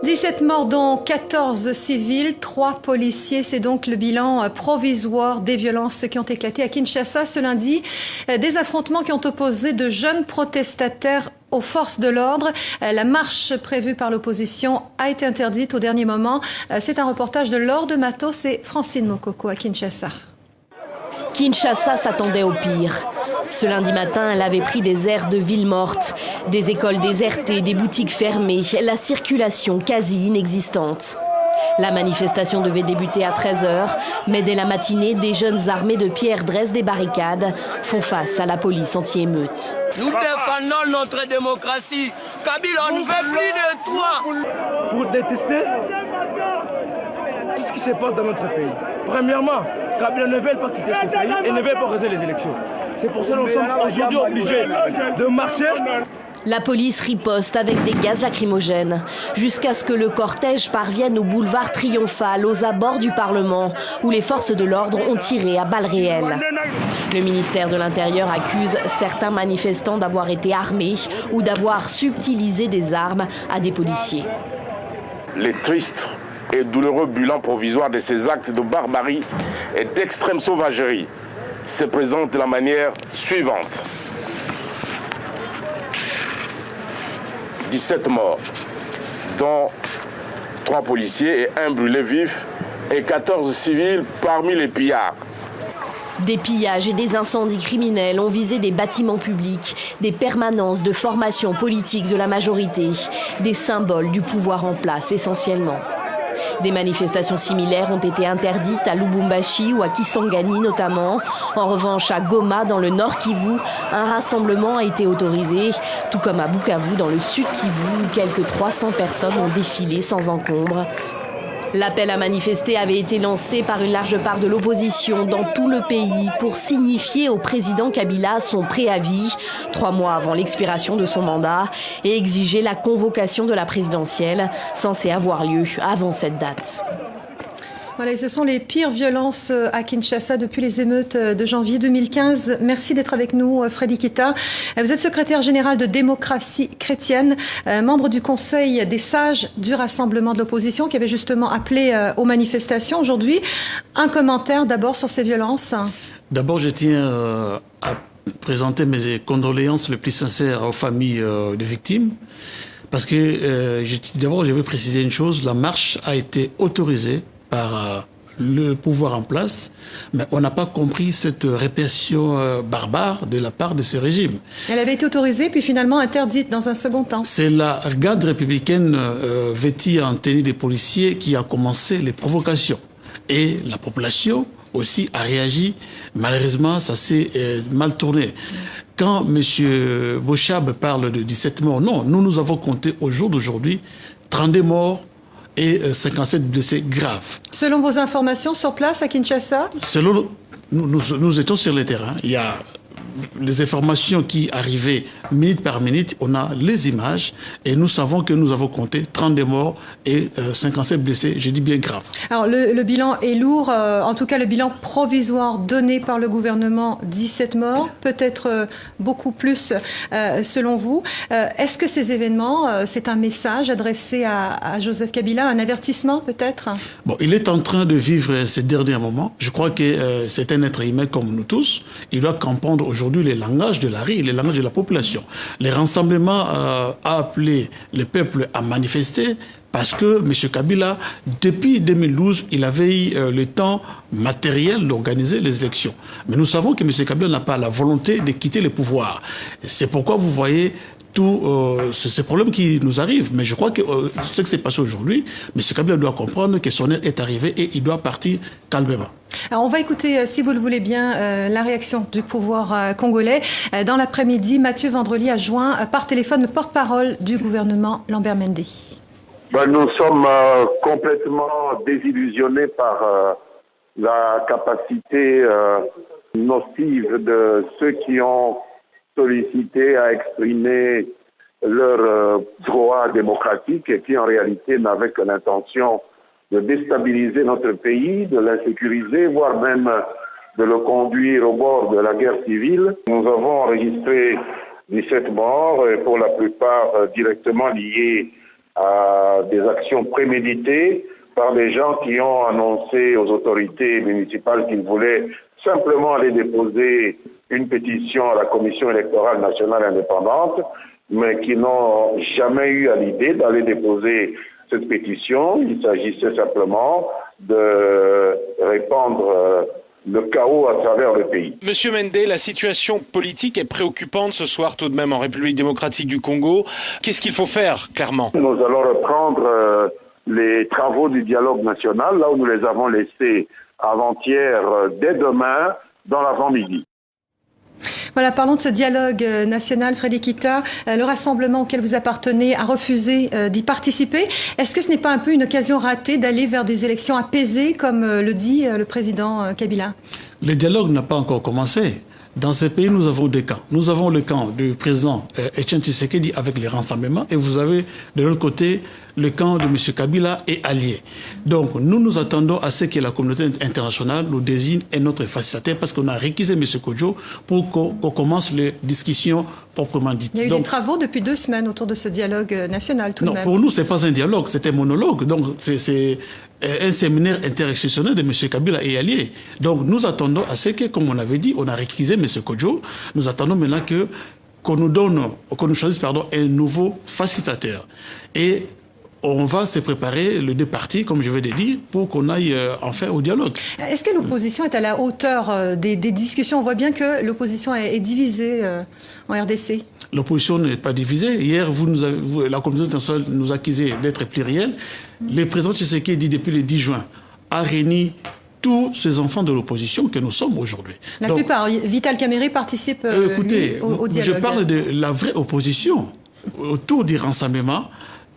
17 morts dont 14 civils, 3 policiers. C'est donc le bilan provisoire des violences qui ont éclaté à Kinshasa ce lundi. Des affrontements qui ont opposé de jeunes protestataires aux forces de l'ordre. La marche prévue par l'opposition a été interdite au dernier moment. C'est un reportage de Laure de Matos et Francine Mokoko à Kinshasa. Kinshasa s'attendait au pire. Ce lundi matin, elle avait pris des airs de ville morte. Des écoles désertées, des boutiques fermées, la circulation quasi inexistante. La manifestation devait débuter à 13h, mais dès la matinée, des jeunes armés de pierres dressent des barricades, font face à la police anti-émeute. Nous défendons notre démocratie. Kabila, on ne veut plus de toi. Pour détester tout ce qui se passe dans notre pays. Premièrement, Kabila ne veut pas quitter ce pays et ne veut pas organiser les élections. C'est pour ça que nous sommes aujourd'hui obligés de marcher. La police riposte avec des gaz lacrymogènes, jusqu'à ce que le cortège parvienne au boulevard Triomphal, aux abords du Parlement, où les forces de l'ordre ont tiré à balles réelles. Le ministère de l'Intérieur accuse certains manifestants d'avoir été armés ou d'avoir subtilisé des armes à des policiers. Les tristes et douloureux bilan provisoire de ces actes de barbarie et d'extrême sauvagerie se présentent de la manière suivante. 17 morts, dont 3 policiers et 1 brûlé vif et 14 civils parmi les pillards. Des pillages et des incendies criminels ont visé des bâtiments publics, des permanences de formation politique de la majorité, des symboles du pouvoir en place essentiellement. Des manifestations similaires ont été interdites à Lubumbashi ou à Kisangani notamment. En revanche, à Goma, dans le nord Kivu, un rassemblement a été autorisé, tout comme à Bukavu, dans le sud Kivu, où quelques 300 personnes ont défilé sans encombre. L'appel à manifester avait été lancé par une large part de l'opposition dans tout le pays pour signifier au président Kabila son préavis, 3 mois avant l'expiration de son mandat, et exiger la convocation de la présidentielle, censée avoir lieu avant cette date. Voilà, et ce sont les pires violences à Kinshasa depuis les émeutes de janvier 2015. Merci d'être avec nous, Freddy Kita. Vous êtes secrétaire général de Démocratie chrétienne, membre du Conseil des sages du Rassemblement de l'opposition qui avait justement appelé aux manifestations aujourd'hui. Un commentaire d'abord sur ces violences. D'abord, je tiens à présenter mes condoléances les plus sincères aux familles des victimes. Parce que d'abord, je veux préciser une chose, la marche a été autorisée par le pouvoir en place, mais on n'a pas compris cette répression barbare de la part de ce régime. Elle avait été autorisée, puis finalement interdite dans un second temps. C'est la garde républicaine vêtue en tenue des policiers qui a commencé les provocations. Et la population aussi a réagi. Malheureusement, ça s'est mal tourné. Quand M. Bochab parle de 17 morts, non, nous avons compté au jour d'aujourd'hui 32 morts et 57 blessés graves. Selon vos informations sur place à Kinshasa? Selon nous étions sur le terrain. Il y a les informations qui arrivaient minute par minute, on a les images et nous savons que nous avons compté 32 morts et 57 blessés, je dis bien grave. Alors le bilan est lourd, en tout cas le bilan provisoire donné par le gouvernement, 17 morts, peut-être beaucoup plus selon vous. Est-ce que ces événements, c'est un message adressé à Joseph Kabila, un avertissement peut-être? Bon, il est en train de vivre ces derniers moments. Je crois que c'est un être humain comme nous tous. Il doit comprendre aujourd'hui les langages de la rue, les langages de la population. Les rassemblements a appelé le peuple à manifester parce que M. Kabila, depuis 2012, il avait eu le temps matériel d'organiser les élections. Mais nous savons que M. Kabila n'a pas la volonté de quitter le pouvoir. C'est pourquoi vous voyez tous ces problèmes qui nous arrivent. Mais je crois que ce qui s'est passé aujourd'hui, M. Kabila doit comprendre que son heure est arrivée et il doit partir calmement. Alors on va écouter, si vous le voulez bien, la réaction du pouvoir congolais. Dans l'après-midi, Mathieu Vandrely a joint par téléphone le porte-parole du gouvernement, Lambert Mende. Nous sommes complètement désillusionnés par la capacité nocive de ceux qui ont sollicité à exprimer leur droit démocratique et qui en réalité n'avaient que l'intention de déstabiliser notre pays, de l'insécuriser, voire même de le conduire au bord de la guerre civile. Nous avons enregistré 17 morts, pour la plupart directement liés à des actions préméditées par des gens qui ont annoncé aux autorités municipales qu'ils voulaient simplement aller déposer une pétition à la Commission électorale nationale indépendante, mais qui n'ont jamais eu à l'idée d'aller déposer cette pétition. Il s'agissait simplement de répandre le chaos à travers le pays. Monsieur Mende, la situation politique est préoccupante ce soir tout de même en République démocratique du Congo. Qu'est-ce qu'il faut faire, clairement? Nous allons reprendre les travaux du dialogue national, là où nous les avons laissés avant-hier, dès demain, dans l'avant-midi. Voilà, parlons de ce dialogue national, Frédéric Kita. Le rassemblement auquel vous appartenez a refusé d'y participer. Est-ce que ce n'est pas un peu une occasion ratée d'aller vers des élections apaisées, comme le dit le président Kabila? Le dialogue n'a pas encore commencé. Dans ces pays, nous avons deux camps. Nous avons le camp du président Etienne Tshisekedi avec les rassemblements et vous avez de l'autre côté le camp de M. Kabila et alliés. Donc, nous attendons à ce que la communauté internationale nous désigne un autre facilitateur parce qu'on a réquisé M. Kodjo pour qu'on commence les discussions proprement dites. Il y a eu des travaux depuis 2 semaines autour de ce dialogue national tout de même. Non, pour nous, ce n'est pas un dialogue, c'est un monologue. Donc, c'est un séminaire interinstitutionnel de M. Kabila et alliés. Donc, nous attendons à ce que, comme on avait dit, on a réquisé M. Kodjo. Nous attendons maintenant qu'on nous choisisse un nouveau facilitateur. Et on va se préparer, les deux partis, comme je vais le dire, pour qu'on aille enfin au dialogue. Est-ce que l'opposition est à la hauteur des discussions? On voit bien que l'opposition est divisée en RDC. L'opposition n'est pas divisée. Hier, la communauté internationale nous accusait d'être plurielle. Le président Tshisekedi, depuis le 10 juin, a réuni tous ces enfants de l'opposition que nous sommes aujourd'hui. La plupart. Vital Kamerhe participe au dialogue. Je parle de la vraie opposition autour du rassemblement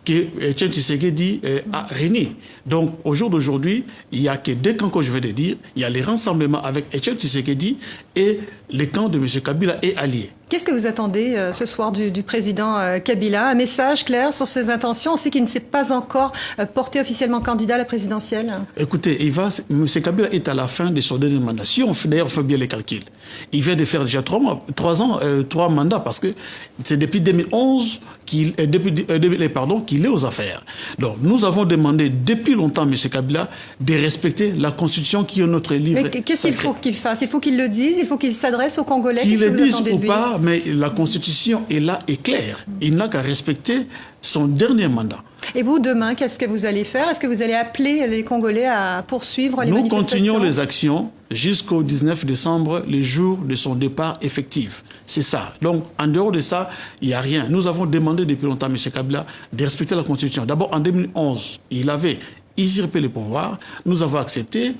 que Etienne Tshisekedi a réuni. Donc, au jour d'aujourd'hui, il n'y a que 2 camps que je vais te dire. Il y a les rassemblements avec Etienne Tshisekedi et les camps de M. Kabila et alliés. Qu'est-ce que vous attendez ce soir du président Kabila? Un message clair sur ses intentions? On sait qu'il ne s'est pas encore porté officiellement candidat à la présidentielle. Écoutez, M. Kabila est à la fin de son dernier mandat. Si on fait bien les calculs, il vient de faire déjà 3 mandats parce que c'est depuis 2011 qu'il est aux affaires. Donc, nous avons demandé depuis longtemps, M. Kabila, de respecter la Constitution qui est notre livre. Mais qu'est-ce qu'il faut qu'il fasse? Il faut qu'il le dise, il faut qu'il s'adresse aux Congolais. Qu'il le dise ou pas, mais la Constitution est là et claire. Il n'a qu'à respecter son dernier mandat. Et vous, demain, qu'est-ce que vous allez faire? Est-ce que vous allez appeler les Congolais à poursuivre les manifestations? Nous continuons les actions jusqu'au 19 décembre, le jour de son départ effectif. C'est ça. Donc, en dehors de ça, il n'y a rien. Nous avons demandé depuis longtemps à M. Kabila de respecter la Constitution. D'abord, en 2011, il avait usurpé le pouvoir. Nous avons accepté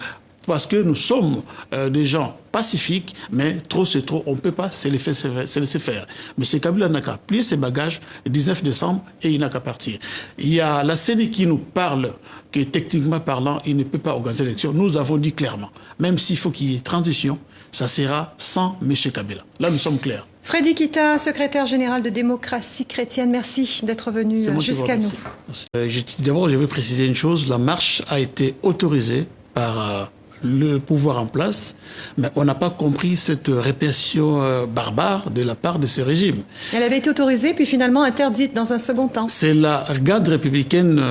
parce que nous sommes des gens pacifiques, mais trop c'est trop, on ne peut pas se laisser faire. M. Kabila n'a qu'à plier ses bagages le 19 décembre et il n'a qu'à partir. Il y a la CENI qui nous parle que techniquement parlant, il ne peut pas organiser l'élection. Nous avons dit clairement, même s'il faut qu'il y ait transition, ça sera sans M. Kabila. Là, nous sommes clairs. Frédéric Kita, secrétaire général de Démocratie Chrétienne, merci d'être venu jusqu'à nous. D'abord, je vais préciser une chose, la marche a été autorisée par le pouvoir en place, mais on n'a pas compris cette répression barbare de la part de ce régime. Elle avait été autorisée, puis finalement interdite dans un second temps. C'est la garde républicaine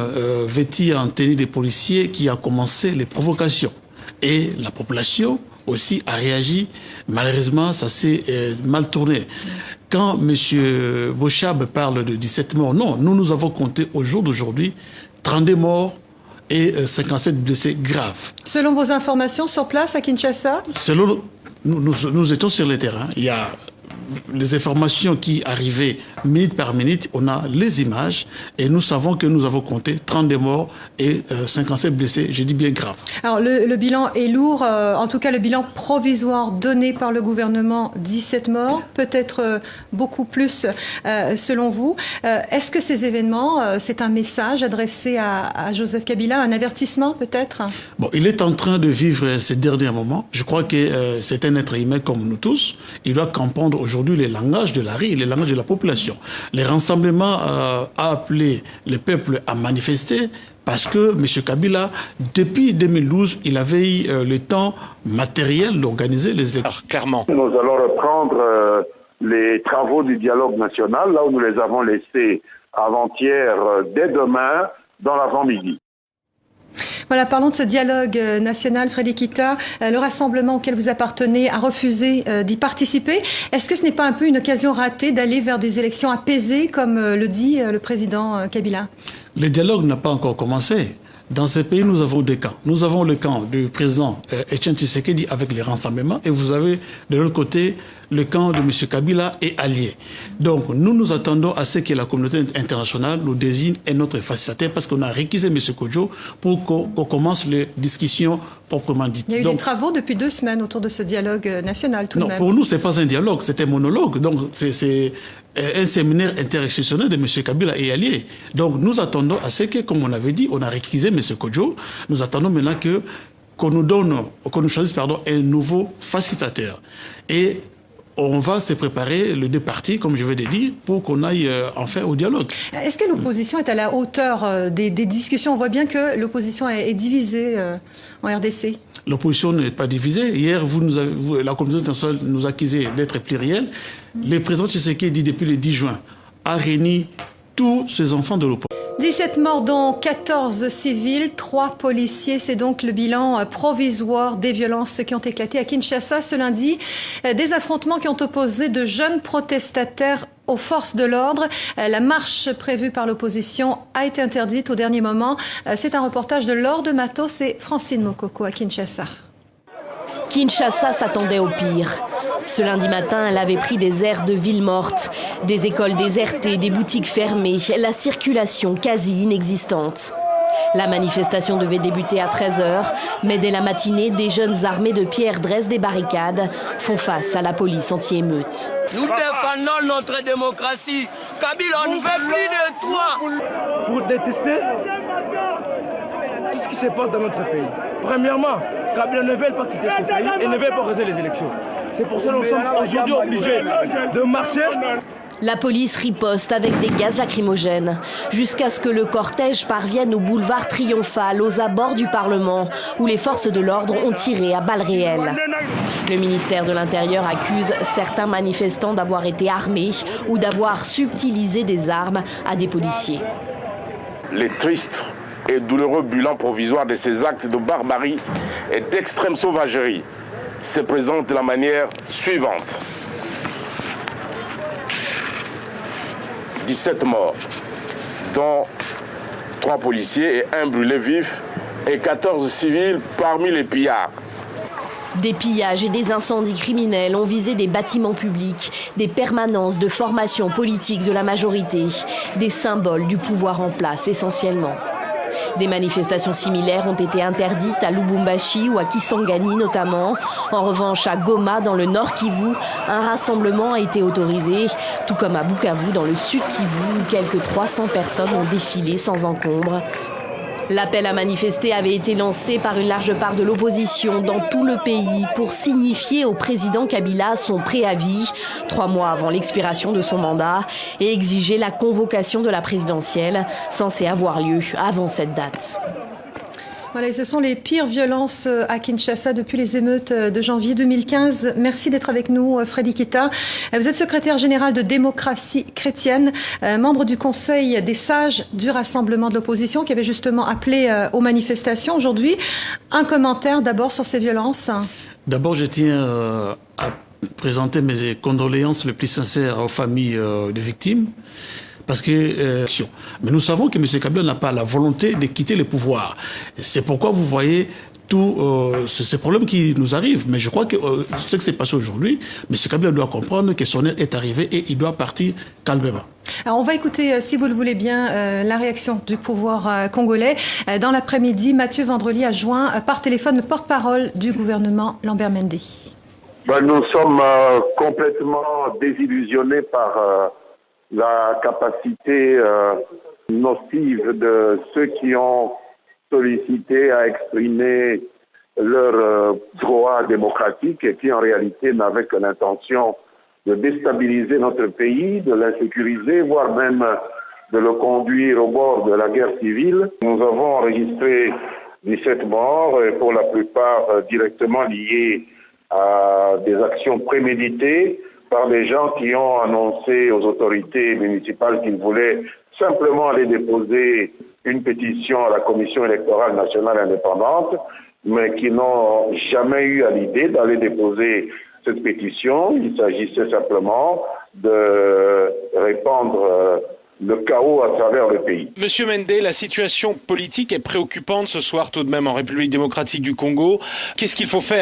vêtue en tenue des policiers qui a commencé les provocations. Et la population aussi a réagi. Malheureusement, ça s'est mal tourné. Quand M. Bochab parle de 17 morts, non, nous avons compté au jour d'aujourd'hui 32 morts et 57 blessés graves. Selon vos informations sur place à Kinshasa? Selon nous étions sur le terrain. Il y a les informations qui arrivaient minute par minute, on a les images et nous savons que nous avons compté 32 morts et 57 blessés, je dis bien grave. Alors le bilan est lourd, en tout cas le bilan provisoire donné par le gouvernement, 17 morts, peut-être beaucoup plus selon vous. Est-ce que ces événements, c'est un message adressé à Joseph Kabila, un avertissement peut-être? Bon, il est en train de vivre ces derniers moments. Je crois que c'est un être humain comme nous tous. Il doit comprendre aujourd'hui les langages de la rue, les langages de la population. Les rassemblements a appelé le peuple à manifester parce que M. Kabila, depuis 2012, il avait eu le temps matériel d'organiser les élections. Alors, clairement. Nous allons reprendre les travaux du dialogue national, là où nous les avons laissés avant-hier, dès demain, dans l'avant-midi. Voilà, parlons de ce dialogue national, Frédéric Kita. Le rassemblement auquel vous appartenez a refusé d'y participer. Est-ce que ce n'est pas un peu une occasion ratée d'aller vers des élections apaisées, comme le dit le président Kabila? Le dialogue n'a pas encore commencé. Dans ces pays, nous avons deux camps. Nous avons le camp du président Etienne Tshisekedi avec les rassemblements et vous avez de l'autre côté le camp de M. Kabila et alliés. Donc, nous attendons à ce que la communauté internationale nous désigne un autre facilitateur parce qu'on a réquisé M. Kodjo pour qu'on commence les discussions proprement dites. Il y a eu des travaux depuis 2 semaines autour de ce dialogue national tout de même. Non, pour nous, ce n'est pas un dialogue, c'est un monologue. Donc, c'est un séminaire interinstitutionnel de M. Kabila et alliés. Donc, nous attendons à ce que, comme on avait dit, on a réquisé M. Kodjo. Nous attendons maintenant qu'on nous choisisse un nouveau facilitateur. Et on va se préparer, les deux parties, comme je viens de dire, pour qu'on aille enfin au dialogue. Est-ce que l'opposition est à la hauteur des discussions? On voit bien que l'opposition est divisée en RDC. L'opposition n'est pas divisée. Hier, la communauté internationale nous accusait d'être plurielle. Le président Tshisekedi, depuis le 10 juin, a réuni tous ses enfants de l'opposition. 17 morts, dont 14 civils, 3 policiers. C'est donc le bilan provisoire des violences qui ont éclaté à Kinshasa ce lundi. Des affrontements qui ont opposé de jeunes protestataires aux forces de l'ordre. La marche prévue par l'opposition a été interdite au dernier moment. C'est un reportage de Laure de Matos et Francine Mokoko à Kinshasa. Kinshasa s'attendait au pire. Ce lundi matin, elle avait pris des airs de ville morte, des écoles désertées, des boutiques fermées, la circulation quasi inexistante. La manifestation devait débuter à 13h, mais dès la matinée, des jeunes armés de pierres dressent des barricades, font face à la police anti-émeute. Nous défendons notre démocratie. Kabila, on ne veut plus de toi. Pour détester tout ce qui se passe dans notre pays. Premièrement, Kabila ne veut pas quitter ce pays et ne veut pas organiser les élections. C'est pour ça que nous sommes aujourd'hui obligés de marcher. La police riposte avec des gaz lacrymogènes, jusqu'à ce que le cortège parvienne au boulevard Triomphal, aux abords du Parlement, où les forces de l'ordre ont tiré à balles réelles. Le ministère de l'Intérieur accuse certains manifestants d'avoir été armés ou d'avoir subtilisé des armes à des policiers. Les tristes et douloureux bilan provisoire de ces actes de barbarie et d'extrême sauvagerie se présentent de la manière suivante. 17 morts, dont 3 policiers et 1 brûlé vif et 14 civils parmi les pillards. Des pillages et des incendies criminels ont visé des bâtiments publics, des permanences de formation politique de la majorité, des symboles du pouvoir en place essentiellement. Des manifestations similaires ont été interdites à Lubumbashi ou à Kisangani notamment. En revanche, à Goma, dans le nord Kivu, un rassemblement a été autorisé, tout comme à Bukavu, dans le sud Kivu, où quelques 300 personnes ont défilé sans encombre. L'appel à manifester avait été lancé par une large part de l'opposition dans tout le pays pour signifier au président Kabila son préavis, 3 mois avant l'expiration de son mandat, et exiger la convocation de la présidentielle, censée avoir lieu avant cette date. Voilà, et ce sont les pires violences à Kinshasa depuis les émeutes de janvier 2015. Merci d'être avec nous, Frédéric Kita. Vous êtes secrétaire général de Démocratie chrétienne, membre du Conseil des sages du Rassemblement de l'opposition qui avait justement appelé aux manifestations aujourd'hui. Un commentaire d'abord sur ces violences. D'abord, je tiens à présenter mes condoléances les plus sincères aux familles des victimes. Parce que, mais nous savons que M. Kabila n'a pas la volonté de quitter le pouvoir. C'est pourquoi vous voyez tous ces problèmes qui nous arrivent. Mais je crois que ce qui s'est passé aujourd'hui, M. Kabila doit comprendre que son heure est arrivée et il doit partir calmement. Alors on va écouter, si vous le voulez bien, la réaction du pouvoir congolais. Dans l'après-midi, Mathieu Vandrely a joint par téléphone le porte-parole du gouvernement, Lambert Mende. Nous sommes complètement désillusionnés par la capacité nocive de ceux qui ont sollicité à exprimer leur droit démocratique et qui en réalité n'avaient que l'intention de déstabiliser notre pays, de l'insécuriser, voire même de le conduire au bord de la guerre civile. Nous avons enregistré 17 morts, et pour la plupart directement liés à des actions préméditées par des gens qui ont annoncé aux autorités municipales qu'ils voulaient simplement aller déposer une pétition à la Commission électorale nationale indépendante, mais qui n'ont jamais eu à l'idée d'aller déposer cette pétition. Il s'agissait simplement de répandre le chaos à travers le pays. Monsieur Mende, la situation politique est préoccupante ce soir tout de même en République démocratique du Congo. Qu'est-ce qu'il faut faire ?